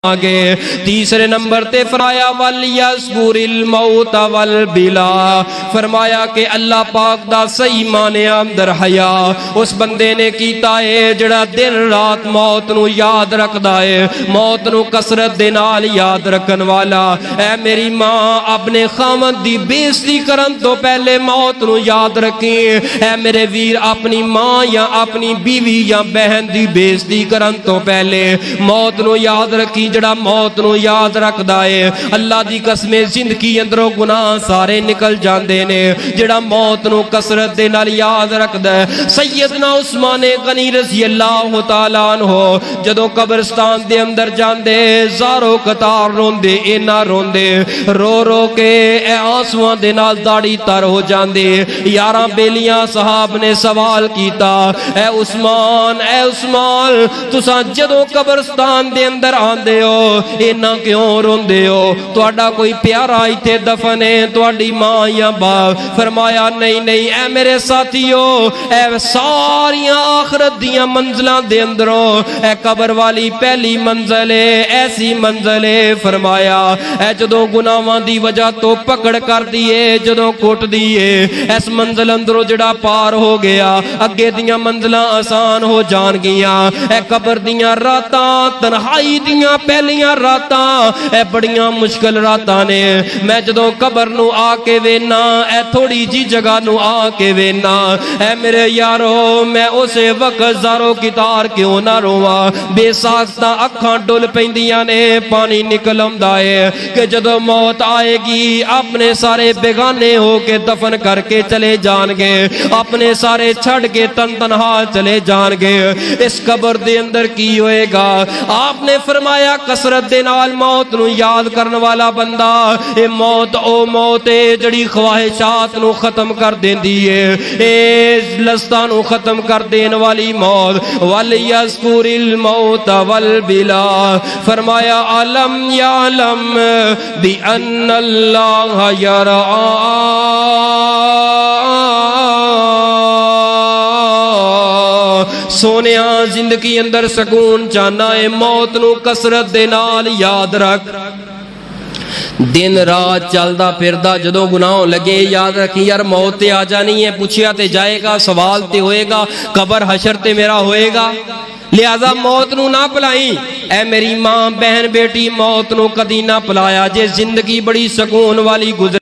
آگے تیسرے نمبر تے فرمایا وَلْيَذْكُرِ الْمَوْتَ وَالْبِلَا، فرمایا کہ اللہ پاک دا صحیح معنی اندر حیا اس بندے نے کیتا ہے جڑا دن رات موت نو یاد رکھدا ہے، موت نو کثرت دے نال یاد رکھن والا۔ اے میری ماں اپنے خاوند دی بےزتی کرن تو پہلے موت نو یاد رکھی۔ اے میرے ویر اپنی ماں یا اپنی بیوی یا بہن دی بےزتی کرن تو پہلے موت نو یاد رکھی۔ جڑا موت نو یاد رکھدا ہے اللہ دی قسم زندگی اندروں گناہ سارے نکل جاندے نے۔ جڑا موت نو کثرت دے نال یاد رکھدا ہے، سیدنا عثمان غنی رضی اللہ تعالیٰ عنہ جدوں قبرستان دے اندر جاندے زارو قطار روندے، اینا روندے رو رو کے اے آنسواں دے نال داڑھی تر ہو جاندے۔ یاراں بیلیاں صحاب نے سوال کیتا، اے عثمان تساں جدوں قبرستان دے اندر آندے ہو اینا کیوں روندے ہو؟ تہاڈا کوئی پیارا ایتھے دفن ہے، تہاڈی ماں یا باپ؟ فرمایا نہیں اے میرے ساتھیو، اے ساریاں آخرت دیاں منزلاں دے اندروں اے قبر والی پہلی منزل ہے، ایسی منزل ہے۔ فرمایا اے جدوں گناہاں دی وجہ تو پکڑ کر دیے، جدوں کوٹ دیے اس منزل اندروں جڑا پار ہو گیا اگے دیاں منزلاں آسان ہو جان گیاں۔ اے قبر دیاں راتاں، تنہائی دیاں پہلیاں راتاں اے بڑیاں مشکل راتاں نے۔ میں جدوں قبر نو آ کے وینا، اے تھوڑی جی جگہ نو آ کے وینا، اے میرے یارو میں اسے وقت زارو کتار کیوں نہ رواں؟ بے ساختہ اکھاں ڈل پیندیاں نے، پانی نکل آندا ہے کہ جدوں موت آئے گی اپنے سارے بیگانے ہو کے دفن کر کے چلے جان گے، اپنے سارے چھڑ کے تنہا چلے جان گے۔ اس قبر دے اندر کی ہوئے گا؟ آپ نے فرمایا کثرت دے نال موت نو یاد کرن والا بندہ، اے موت او موت ہے جڑی خواہشات نو ختم کر دیندی ہے، اے لذتاں نو ختم کر دین والی موت۔ وَلْيَذْكُرِ الْمَوْتَ وَالْبِلَا، فرمایا علم یعلم بِأَنَّ اللَّهَ يَرَعَا۔ سونیاں زندگی اندر سکون چاہنا ہے، موت نو کثرت دے نال یاد رکھ۔ دن رات چلدا پھردا جدوں گناہ لگے یاد رکھی یار موت تے آ جانی ہے، پوچھیا تے جائے گا، سوال تے ہوئے گا، قبر حشر تے میرا ہوئے گا۔ لہذا موت نو نہ پلائیں۔ اے میری ماں بہن بیٹی موت نو کدی نہ پلایا، جے زندگی بڑی سکون والی گزر